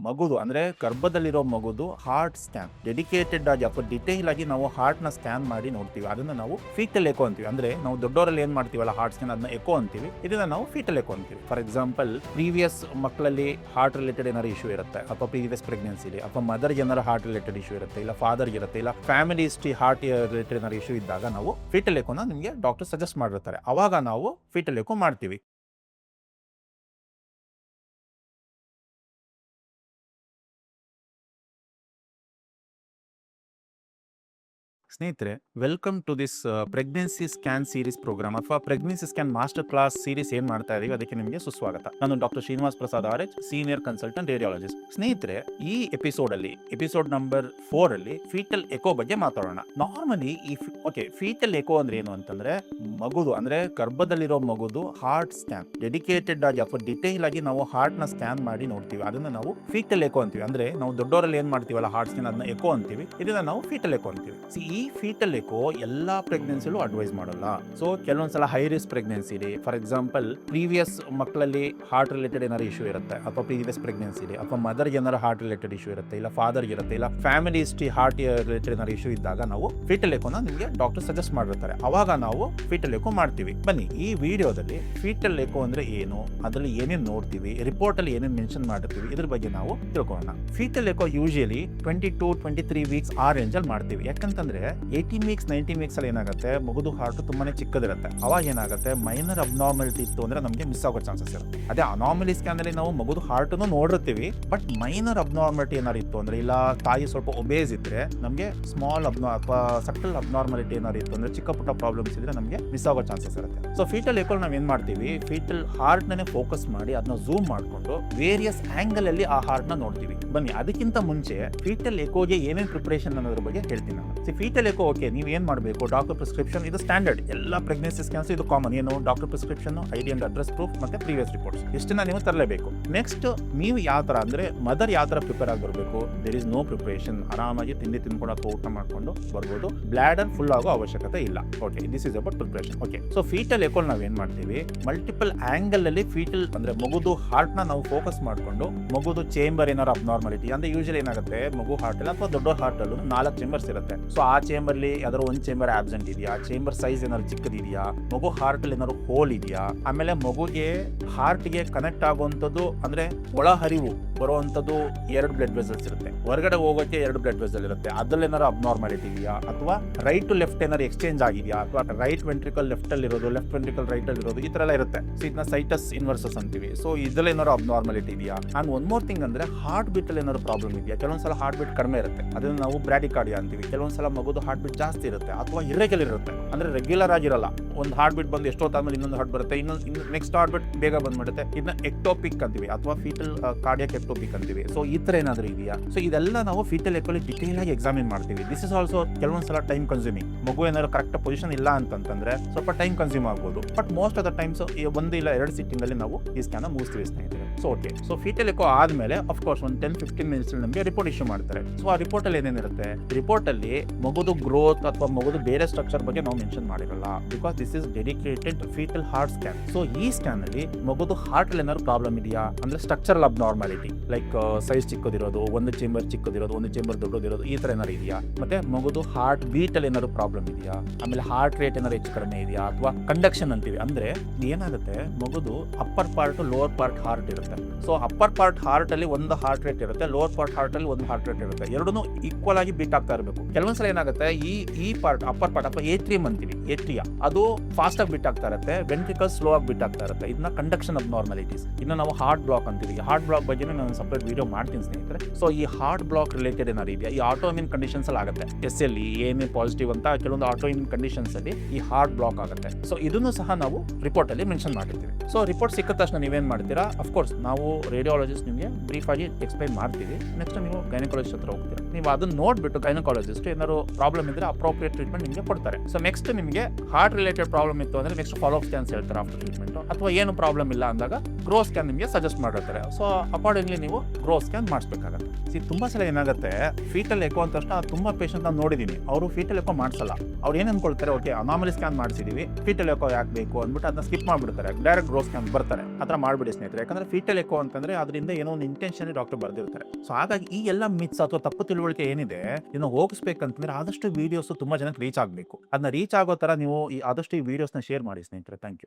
ಮಗುದು ಅಂದ್ರೆ ಗರ್ಭದಲ್ಲಿರೋ ಮಗುದು heart scan dedicated ಆಗಿ ಅಥವಾ ಡಿಟೇಲ್ ಆಗಿ ನಾವು ಹಾರ್ಟ್ ನ ಸ್ಕ್ಯಾನ್ ಮಾಡಿ ನೋಡ್ತೀವಿ. ಅದನ್ನ ನಾವು ಫೀಟಲ್ ಎಕೋ ಅಂತೀವಿ. ಅಂದ್ರೆ ನಾವು ದೊಡ್ಡವರಲ್ಲಿ ಏನ್ ಮಾಡ್ತೀವಲ್ಲ ಹಾರ್ಟ್ ಸ್ಕ್ಯಾನ್ ಅದನ್ನ ಎಕೋ ಅಂತೀವಿ, ಇದನ್ನ ನಾವು ಫೀಟಲ್ ಎಕೋ ಅಂತೀವಿ. ಫಾರ್ ಎಕ್ಸಾಂಪಲ್ ಪ್ರೀವಿಯಸ್ ಮಕ್ಕಳಲ್ಲಿ ಹಾರ್ಟ್ ರಿಲೇಟೆಡ್ ಏನಾದ್ರು ಇಶ್ಯೂ ಇರುತ್ತೆ, ಅಥವಾ ಪ್ರೀವಿಯಸ್ ಪ್ರೆಗ್ನೆನ್ಸಿಲಿ ಅಥವಾ ಮದರ್ ಏನಾರು ಹಾರ್ಟ್ ರಿಲೇಟೆಡ್ ಇಶ್ಯೂ ಇರುತ್ತೆ, ಇಲ್ಲ ಫಾದರ್ ಇರುತ್ತೆ, ಇಲ್ಲ ಫ್ಯಾಮಿಲಿ ಹಿಸ್ಟ್ರಿ ಹಾರ್ಟ್ ರಿಲೇಟೆಡ್ ಏನಾದ್ರು ಇಶ್ಯೂ ಇದ್ದಾಗ ನಾವು ಫೀಟಲ್ ಎಕೋನ ನಿಮಗೆ ಡಾಕ್ಟರ್ ಸಜೆಸ್ಟ್ ಮಾಡಿರ್ತಾರೆ. ಅವಾಗ ನಾವು ಫೀಟಲ್ ಎಕೋ ಮಾಡ್ತೀವಿ. ಸ್ನೇಹಿತರೆ, welcome to this pregnancy scan series program ಅಥವಾ pregnancy scan master class series ಏನ್ ಮಾಡ್ತಾ ಇದೀವಿ ಅದಕ್ಕೆ ನಿಮಗೆ ಸುಸ್ವಾಗತ. ನಾನು doctor Srinivas Prasad R H, senior consultant radiologist. ಸ್ನೇಹಿತರೆ, ಈ ಎಪಿಸೋಡ್ ನಂಬರ್ 4 ಅಲ್ಲಿ ಫೀಟಲ್ ಎಕೋ ಬಗ್ಗೆ ಮಾತಾಡೋಣ. ನಾರ್ಮಲಿ ಫೀಟಲ್ ಎಕೋ ಅಂದ್ರೆ ಏನು ಅಂತಂದ್ರೆ ಮಗುದು ಅಂದ್ರೆ ಗರ್ಭದಲ್ಲಿರೋ ಮಗುದು ಹಾರ್ಟ್ ಸ್ಕ್ಯಾನ್ ಡೆಡಿಕೇಟೆಡ್ ಆಗಿ ಅಥವಾ ಡಿಟೇಲ್ ಆಗಿ ನಾವು ಹಾರ್ಟ್ ನ ಸ್ಕ್ಯಾನ್ ಮಾಡಿ ನೋಡ್ತೀವಿ. ಅದನ್ನ ನಾವು ಫೀಟಲ್ ಎಕೋ ಅಂತೀವಿ. ಅಂದ್ರೆ ನಾವು ದೊಡ್ಡವರಲ್ಲಿ ಏನ್ ಮಾಡ್ತೀವಲ್ಲ ಹಾರ್ಟ್ ಸ್ಕ್ಯಾನ್ ಅದನ್ನ ಎಕೋ ಅಂತೀವಿ, ಇದನ್ನ ನಾವು ಫೀಟಲ್ ಎಕೋ ಅಂತೀವಿ. ಈ ಫೀಟಲ್ ಎಕೋ ಎಲ್ಲಾ ಪ್ರೆಗ್ನೆನ್ಸಿಲೂ ಅಡ್ವೈಸ್ ಮಾಡಲ್ಲ. ಸೊ ಕೆಲವೊಂದ್ಸಲ ಹೈ ರಿಸ್ಕ್ ಪ್ರೆಗ್ನೆನ್ಸಿಲಿ, ಫಾರ್ ಎಕ್ಸಾಂಪಲ್ ಪ್ರೀವಿಯಸ್ ಮಕ್ಕಳಲ್ಲಿ ಹಾರ್ಟ್ ರಿಲೇಟೆಡ್ ಏನಾರು ಇಶ್ಯೂ ಇರುತ್ತೆ, ಅಥವಾ ಪ್ರೀವಿಯಸ್ ಪ್ರೆಗ್ನೆನ್ಸಿಲಿ ಅಥವಾ ಮದರ್ ಏನಾರು ಹಾರ್ಟ್ ರಿಲೇಟೆಡ್ ಇಶ್ಯೂ ಇರುತ್ತೆ, ಇಲ್ಲ ಫಾದರ್ ಇರುತ್ತೆ, ಇಲ್ಲ ಫ್ಯಾಮಿಲಿ ಹಿಸ್ಟ್ರಿ ಹಾರ್ಟ್ ರಿಲೇಟೆಡ್ ಏನಾರು ಇಶ್ಯೂ ಇದ್ದಾಗ ನಾವು ಫೀಟಲ್ ಎಕೋನ ನಿಮಗೆ ಡಾಕ್ಟರ್ ಸಜೆಸ್ಟ್ ಮಾಡಿರ್ತಾರೆ. ಅವಾಗ ನಾವು ಫೀಟಲ್ ಎಕೋ ಮಾಡ್ತೀವಿ. ಬನ್ನಿ, ಈ ವಿಡಿಯೋದಲ್ಲಿ ಫೀಟಲ್ ಎಕೋ ಅಂದ್ರೆ ಏನು, ಅದರಲ್ಲಿ ಏನೇನು ನೋಡ್ತೀವಿ, ರಿಪೋರ್ಟ್ ಅಲ್ಲಿ ಏನೇನು ಮೆನ್ಷನ್ ಮಾಡಿರ್ತೀವಿ, ಇದ್ರ ಬಗ್ಗೆ ನಾವು ತಿಳ್ಕೊಳ್ಳೋಣ. ಫೀಟಲ್ ಎಕೋ ಯೂಶಲಿ 22-23 ವೀಕ್ಸ್ ಆ ರೇಂಜ್ ಅಲ್ಲಿ ಮಾಡ್ತೀವಿ. ಯಾಕಂತಂದ್ರೆ 18 ವೀಕ್ಸ್ 19 ವೀಕ್ಸ್ ಅಲ್ಲಿ ಏನಾಗುತ್ತೆ, ಮಗುದು ಹಾರ್ಟ್ ತುಂಬಾನೇ ಚಿಕ್ಕದಿರುತ್ತೆ. ಅವಾಗ ಏನಾಗುತ್ತೆ, ಮೈನರ್ ಅಬ್ನಾರ್ಮಲಿಟಿ ಇತ್ತು ಅಂದ್ರೆ ನಮಗೆ ಮಿಸ್ ಆಗೋ ಚಾನ್ಸಸ್ ಇರುತ್ತೆ. ಅದೇ ಅನಾಮಲಿ ಸ್ಕ್ಯಾನ್ ಅಲ್ಲಿ ನಾವು ಮಗುದು ಹಾರ್ಟ್ ನೋಡಿರ್ತೀವಿ, ಬಟ್ ಮೈನರ್ ಅಬ್ನಾರ್ಮಲಿಟಿ ಏನಾರು ಇತ್ತು ಅಂದ್ರೆ, ಇಲ್ಲ ತಾಯಿ ಸ್ವಲ್ಪ ಒಬೇಸ್ ಇದ್ರೆ ನಮಗೆ ಸ್ಮಾಲ್ ಅಥವಾ ಸಟಲ್ ಅಬ್ನಾರ್ಮಲಿಟಿ ಏನಾರು ಇತ್ತು ಅಂದ್ರೆ, ಚಿಕ್ಕ ಪುಟ್ಟ ಪ್ರಾಬ್ಲಮ್ಸ್ ಇದ್ರೆ ನಮಗೆ ಮಿಸ್ ಆಗೋ ಚಾನ್ಸಸ್ ಇರುತ್ತೆ. ಸೊ ಫೀಟಲ್ ಎಕೋ ನಾವ್ ಏನ್ ಮಾಡ್ತೀವಿ, ಫೀಟಲ್ ಹಾರ್ಟ್ ನೇ ಫೋಕಸ್ ಮಾಡಿ ಅದನ್ನ ಝೂಮ್ ಮಾಡ್ಕೊಂಡು ವೇರಿಯಸ್ ಆಂಗಲ್ ಅಲ್ಲಿ ಆ ಹಾರ್ಟ್ ನ ನೋಡ್ತೀವಿ. ಬನ್ನಿ, ಅದಕ್ಕಿಂತ ಮುಂಚೆ ಫೀಟಲ್ ಎಕೋಗೆ ಏನೇನು ಪ್ರಿಪರೇಷನ್ ಅನ್ನೋದ್ರ ಬಗ್ಗೆ ಹೇಳ್ತೀನಿ ನಾನು. ಫೀಟಲ್ ಎಕೋ ನೀವ್ ಏನ್ ಮಾಡಬೇಕು, ಡಾಕ್ಟರ್ ಪ್ರಿಸ್ಕ್ರಿಪ್ಷನ್, ಇದು ಸ್ಟ್ಯಾಂಡರ್ಡ್ ಎಲ್ಲ ಪ್ರೆಗ್ನೆನ್ಸಿ ಸ್ಕ್ಯಾನ್ಸ್ ಇದು ಕಾಮನ್. ಏನು, doctor prescription, ID and address proof ಮತ್ತೆ ಪ್ರೀವಿಯಸ್ ರಿಪೋರ್ಟ್ಸ್, ಇಷ್ಟನ್ನ ನೀವು ತರಲೇಬೇಕು. ನೆಕ್ಸ್ಟ್, ನೀವು ಯಾವ ತರ ಅಂದ್ರೆ ಮದರ್ ಯಾವ ತರ ಪ್ರಿಪೇರ್ ಆಗಿ ಬರಬೇಕು. ದೇರ್ ಇಸ್ ನೋ ಪ್ರಿಪರೇಷನ್, ಆರಾಮಾಗಿ ತಿಂಡಿ ತಿನ್ಕೊಂಡು ಅಥವಾ ಊಟ ಮಾಡ್ಕೊಂಡು ಬರ್ಬೋದು. ಬ್ಲಾಡರ್ ಫುಲ್ ಆಗೋ ಅವಶ್ಯಕತೆ ಇಲ್ಲ. Okay, this is about preparation. Okay, so foetal echo ನಾವ್ ಏನ್ ಮಾಡ್ತೀವಿ, ಮಲ್ಟಿಪಲ್ ಆಂಗಲ್ ಅಲ್ಲಿ ಫೀಟಲ್ ಅಂದ್ರೆ ಮಗುದು ಹಾರ್ಟ್ ನ ನಾವು ಫೋಕಸ್ ಮಾಡ್ಕೊಂಡು, ಮಗುದು ಚೇಂಬರ್ ಏನಾರು ಅಬ್ನಾರ್ಮಾಲಿಟಿ ಅಂದ್ರೆ ಯೂಶಲಿ ಏನಾಗುತ್ತೆ, ಮಗು ಹಾರ್ಟ್ ಅಲ್ಲಿ ಅಥವಾ ದೊಡ್ಡ ಹಾರ್ಟ್ ಅಲ್ಲೂ 4 ಚೇಂಬರ್ಸ್ ಇರುತ್ತೆ. ಸೊ ಆ ಚೇಂಬರ್ ಯಾವ್ದಾದ್ರು ಒಂದು ಚೇಂಬರ್ ಆಬ್ಸೆಂಟ್ ಇದೆಯಾ, ಚೇಂಬರ್ ಸೈಜ್ ಏನಾದ್ರು ಚಿಕ್ಕದಿದೆಯಾ, ಮಗು ಹಾರ್ಟ್ ಅಲ್ಲಿ ಏನಾದ್ರು ಹೋಲ್ ಇದೆಯಾ, ಆಮೇಲೆ ಮಗುಗೆ ಹಾರ್ಟ್ ಗೆ ಕನೆಕ್ಟ್ ಆಗುವಂತದ್ದು ಅಂದ್ರೆ ಒಳಹರಿವು ಬರುವಂತದ್ದು 2 ಬ್ಲಡ್ ವೆಸಲ್ಸ್ ಇರುತ್ತೆ, ಹೊರಗಡೆ ಹೋಗೋಕೆ 2 ಬ್ಲಡ್ ವೆಸಲ್ ಇರುತ್ತೆ. ಅದ್ರಲ್ಲಿ ಏನಾದ್ರು ಅಬ್ನಾರ್ಮಾಲಿಟಿ ಇದೆಯಾ, ಅಥವಾ ರೈಟ್ ಟು ಲೆಫ್ಟ್ ಏನಾದ್ರು ಎಕ್ಸ್ಚೇಂಜ್ ಆಗಿದೆಯಾ, ಅಥವಾ ರೈಟ್ ವೆಂಟ್ರಿಕಲ್ ಲೆಫ್ಟ್ ಅಲ್ಲಿ ಇರೋದು, ಲೆಫ್ಟ್ ವೆಂಟ್ರಿಕಲ್ ರೈಟ್ ಅಲ್ಲಿ ಇರೋದು, ಈ ತರ ಎಲ್ಲ ಇರುತ್ತೆ. ಸೊ ಇದನ್ನ ಸೈಟಸ್ ಇನ್ವರ್ಸಸ್ ಅಂತೀವಿ. ಸೊ ಇದ್ರಲ್ಲಿ ಏನಾದ್ರು ಅಬ್ನಾರ್ಮಾಲಿಟಿ ಇದೆಯಾ. ಅಂಡ್ ಒನ್ ಮೋರ್ ಥಿಂಗ್ ಅಂದ್ರೆ ಹಾರ್ಟ್ ಬೀಟ್ ಅಲ್ಲಿ ಏನಾದ್ರು ಪ್ರಾಬ್ಲಮ್ ಇದೆಯಾ. ಕೆಲವೊಂದ್ಸಲ ಹಾರ್ಟ್ ಬೀಟ್ ಕಡಿಮೆ ಇರುತ್ತೆ, ಅದನ್ನ ನಾವು ಬ್ರಾಡಿಕಾರ್ಡಿಯಾ ಅಂತೀವಿ. ಕೆಲವೊಂದ್ಸಲ ಮಗುದು ಹಾರ್ಟ್ ಬೀಟ್ ಜಾಸ್ತಿ ಇರುತ್ತೆ, ಅಥವಾ ಇರ್ರೆಗ್ಯುಲರ್ ಇರುತ್ತೆ, ಅಂದ್ರೆ ರೆಗ್ಯುಲರ್ ಆಗಿರಲ್ಲ. ಒಂದು ಹಾರ್ಟ್ ಬೀಟ್ ಬಂದು ಎಷ್ಟೊತ್ತಾದ್ಮೇಲೆ ಇನ್ನೊಂದು ಹಾರ್ಟ್ ಬರುತ್ತೆ, ಇನ್ನೊಂದು ನೆಕ್ಸ್ಟ್ ಹಾರ್ಟ್ ಬೀಟ್ ಬೇಗ ಬಂದ್ಬಿಡುತ್ತೆ. ಇದನ್ನ ಎಕ್ಟೋಪಿಕ್ ಅಂತೀವಿ, ಅಥವಾ ಫೀಟಲ್ ಕಾರ್ಡಿಯಾಕ್ ಎಕ್ಟೋಪಿಕ್ ಅಂತೀವಿ. ಸೊ ಈ ತರ ಏನಾದ್ರು ಇದೆಯಾ. ಸೊ ಇದೆಲ್ಲ ನಾವು ಫೀಟಲ್ ಎಕೋಲಿ ಡಿಟೇಲ್ ಆಗಿ ಎಕ್ಸಾಮಿನ್ ಮಾಡ್ತೀವಿ. ದಿಸ್ ಇಸ್ ಆಲ್ಸೋ ಕೆಲವೊಂದ್ಸಲ ಟೈಮ್ ಕನ್ಸ್ಯೂಮಿಂಗ್. ಮಗು ಏನಾದ್ರು ಕರೆಕ್ಟ್ ಪೊಸಿಷನ್ ಇಲ್ಲ ಅಂತಂದ್ರೆ ಸ್ವಲ್ಪ ಟೈಮ್ ಕನ್ಸ್ಯೂಮ್ ಆಗ್ಬೋದು, but most of the times 1 ಇಲ್ಲ 2 ಸಿಟ್ಟಿಂಗ್ ಅಲ್ಲಿ ನಾವು ಈ ಸ್ಕ್ಯಾನ್ ಮುಗಿಸ್ತೀವಿ ಸ್ನೇಹಿತರೆ. So okay, so foetal echo ಆದ್ಮೇಲೆ ಅಫ್ಕೋರ್ಸ್ ಒಂದು 10-15 ಮಿನಿಟ್ಸ್ ನಮಗೆ ರಿಪೋರ್ಟ್ ಇಶ್ಯೂ ಮಾಡ್ತಾರೆ. ಸೊ ಆ ರಿಪೋರ್ಟ್ ಅಲ್ಲಿ ಏನೇನಿರುತ್ತೆ, ರಿಪೋರ್ಟ್ ಅಲ್ಲಿ ಮಗುದು ಗ್ರೋತ್ ಅಥವಾ ಮಗುದು ಬೇರೆ ಸ್ಟ್ರಕ್ಚರ್ ಬಗ್ಗೆ ನಾವು ಮೆನ್ಷನ್ ಮಾಡಿರಲ್ಲ, because this is dedicated foetal heart scan. So ಈ ಸ್ಕ್ಯಾನ್ ಅಲ್ಲಿ ಮಗುದು ಹಾರ್ಟ್ ಅಲ್ಲಿ ಏನಾದ್ರು ಪ್ರಾಬ್ಲಮ್ ಇದೆಯಾ ಅಂದ್ರೆ, ಸ್ಟ್ರಕ್ಚರಲ್ ಅಬ್ನಾರ್ಮಾಲಿಟಿ ಲೈಕ್ ಸೈಜ್ ಚಿಕ್ಕದಿರೋದು, ಒಂದು ಚೇಂಬರ್ ಚಿಕ್ಕದಿರೋದು, ಒಂದು ಚೇಂಬರ್ ದೊಡ್ಡದಿರೋದು, ಈ ತರ ಏನಾದ್ರು ಇದೆಯಾ. ಮತ್ತೆ ಮಗುದು ಹಾರ್ಟ್ ಬೀಟ್ ಅಲ್ಲಿ ಏನಾದ್ರು ಪ್ರಾಬ್ಲಮ್ ಇದೆಯಾ, ಆಮೇಲೆ ಹಾರ್ಟ್ ರೇಟ್ ಏನಾದ್ರು ಹೆಚ್ಚು ಕಡಿಮೆ ಇದೆಯಾ, ಅಥವಾ ಕಂಡಕ್ಷನ್ ಅಂತೀವಿ. ಅಂದ್ರೆ ಏನಾಗುತ್ತೆ, ಮಗುದು upper part lower part heart ಇರುತ್ತೆ. ಸೊ ಅಪ್ಪರ್ ಪಾರ್ಟ್ ಹಾರ್ಟ್ ಅಲ್ಲಿ ಒಂದು ಹಾರ್ಟ್ ರೇಟ್ ಇರುತ್ತೆ, ಲೋವರ್ ಪಾರ್ಟ್ ಹಾರ್ಟ್ ಅಲ್ಲಿ ಒಂದು ಹಾರ್ಟ್ ರೇಟ್ ಇರುತ್ತೆ. ಎರಡೂ ಈಕ್ವಲ್ ಆಗಿ ಬೀಟ್ ಆಗ್ತಾ ಇರಬೇಕು. ಕೆಲವೊಂದ್ಸಲ ಏನಾಗುತ್ತೆ, ಈ ಪಾರ್ಟ್ ಅಪ್ಪರ್ ಪಾರ್ಟ್ ಅಥವಾ ಏಟ್ರಿಯಂ ಅಂತೀವಿ, ಏಟ್ರಿಯಾ ಅದು ಫಾಸ್ಟ್ ಆಗಿ ಬೀಟ್ ಆಗ್ತಾ ಇರುತ್ತೆ, ವೆಂಟ್ರಿಕಲ್ ಸ್ಲೋ ಆಗಿ ಬೀಟ್ ಆಗ್ತಾ ಇರುತ್ತೆ. ಇದನ್ನ ಕಂಡಕ್ಷನ್ ಅಬ್ನಾರ್ಮಾಲಿಟೀಸ್. ಇನ್ನು ನಾವು ಹಾರ್ಟ್ ಬ್ಲಾಕ್ ಅಂತೀವಿ. ಹಾರ್ಟ್ ಬ್ಲಾಕ್ ಬಗ್ಗೆ ನಾನು ಸಪರೇಟ್ ವಿಡಿಯೋ ಮಾಡ್ತೀನಿ ಸ್ನೇಹಿತರೆ. ಸೊ ಈ ಹಾರ್ಟ್ ಬ್ಲಾಕ್ ರಿಲೇಟೆಡ್ ಏನಾದ್ರು ಇದೆಯಾ, ಈ ಆಟೋಇಮ್ಯೂನ್ ಕಂಡೀಷನ್ಸ್ ಅಲ್ಲಿ ಆಗುತ್ತೆ. SLE ANA ಪಾಸಿಟಿವ್ ಅಂತ ಕೆಲವೊಂದು ಆಟೋಇಮ್ಯೂನ್ ಕಂಡೀಷನ್ಸ್ ಅಲ್ಲಿ ಈ ಹಾರ್ಟ್ ಬ್ಲಾಕ್ ಆಗುತ್ತೆ. ಸೊ ಇದನ್ನು ಸಹ ನಾವು ರಿಪೋರ್ಟ್ ಅಲ್ಲಿ ಮೆನ್ಷನ್ ಮಾಡಿರ್ತೀವಿ. ಸೊ ರಿಪೋರ್ಟ್ ಸಿಕ್ಕ ತಕ್ಷಣ ನೀವೇನ್ ಮಾಡ್ತೀರಾ, ಅಫ್ಕೋರ್ಸ್ ನಾವು ರೇಡಿಯಾಲಜಿಸ್ಟ್ ನಿಮಗೆ ಬ್ರೀಫ್ ಆಗಿ ಎಕ್ಸ್ಪ್ಲೈನ್ ಮಾಡ್ತೀವಿ. ನೆಕ್ಸ್ಟ್ ನೀವು ಗೈನಕಾಲಜಿಸ್ಟ್ ಹತ್ರ ಹೋಗ್ತೀರಾ. ನೀವು ಅದನ್ನ ನೋಡ್ಬಿಟ್ಟು ಗೈನಕಾಲಜಿಸ್ಟ್ ಏನಾದ್ರು ಪ್ರಾಬ್ಲಮ್ ಇದ್ರೆ ಅಪ್ರೋಪ್ರಿಯೇಟ್ ಟ್ರೀಟ್ಮೆಂಟ್ ನಿಮಗೆ ಕೊಡ್ತಾರೆ. ಸೊ ನೆಕ್ಸ್ಟ್ ನಿಮಗೆ ಹಾರ್ಟ್ ರಿಲೇಟೆಡ್ ಪ್ರಾಬ್ಲಮ್ ಇತ್ತು ಅಂದ್ರೆ ನೆಕ್ಸ್ಟ್ ಫಾಲೋ ಅಪ್ ಸ್ಕ್ಯಾನ್ಸ್ ಹೇಳ್ತಾರೆ ಆಫ್ಟರ್ ಟ್ರೀಟ್ಮೆಂಟ್, ಅಥವಾ ಏನು ಪ್ರಾಬ್ಲಮ್ ಇಲ್ಲ ಅಂದಾಗ ಗ್ರೋ ಸ್ಕ್ಯಾನ್ ನಿಮಗೆ ಸಜೆಸ್ಟ್ ಮಾಡಿರ್ತಾರೆ. ಸೊ ಅಕಾರ್ಡಿಂಗ್ಲಿ ನೀವು ಗ್ರೋ ಸ್ಕ್ಯಾನ್ ಮಾಡಿಸ್ಬೇಕಾಗತ್ತೆ. ತುಂಬಾ ಸಲ ಏನಾಗುತ್ತೆ, ಫೀಟಲ್ ಎಕೋ ಅಂತ ತಕ್ಷಣ ತುಂಬಾ ಪೇಷಂಟ್ ನಾನು ನೋಡಿದೀನಿ, ಅವರು ಫೀಟಲ್ ಎಕೋ ಮಾಡಿಸಲ್ಲ. ಅವ್ರು ಏನ್ ಅನ್ಕೊಳ್ತಾರೆ, ಓಕೆ ಅನಾಮಲಿ ಸ್ಕ್ಯಾನ್ ಮಾಡಿಸಿದೀವಿ, ಫೀಟಲ್ ಎಕೋ ಯಾಕೆ ಬೇಕು ಅಂದ್ಬಿಟ್ಟು ಅದನ್ನ ಸ್ಕಿಪ್ ಮಾಡ್ಬಿಡ್ತಾರೆ, ಡೈರೆಕ್ಟ್ ಗ್ರೋ ಸ್ಕ್ಯಾನ್ ಬರ್ತಾರೆ. ಆತರ ಮಾಡ್ಬಿಡಿ ಸ್ನೇಹಿತರೆ, ಯಾಕಂದ್ರೆ ಫೀಟಲ್ ಎಕೋ ಅಂತಂದ್ರೆ ಅದರಿಂದ ಏನೋ ಒಂದು ಇಂಟೆನ್ಷನ್ ಡಾಕ್ಟರ್ ಬರ್ದಿರ್ತಾರೆ. ಸೊ ಹಾಗಾಗಿ ಈ ಎಲ್ಲ ಮಿತ್ಸ್ ಅಥವಾ ತಪ್ಪು ತಿಳುವಳಿಕೆ ಏನಿದೆ ಇದನ್ನ ಹೋಗಿಸ್ಬೇಕಂತಂದ್ರೆ ಆದಷ್ಟು ವಿಡಿಯೋಸ್ ತುಂಬಾ ಜನಕ್ಕೆ ರೀಚ್ ಆಗಬೇಕು. ಅದನ್ನ ರೀಚ್ ಆಗೋ ತರ ನೀವು ಆದಷ್ಟು ಈ ವಿಡಿಯೋಸ್ನ ಶೇರ್ ಮಾಡಿ ಸ್ನೇಹಿತರೆ. Thank you.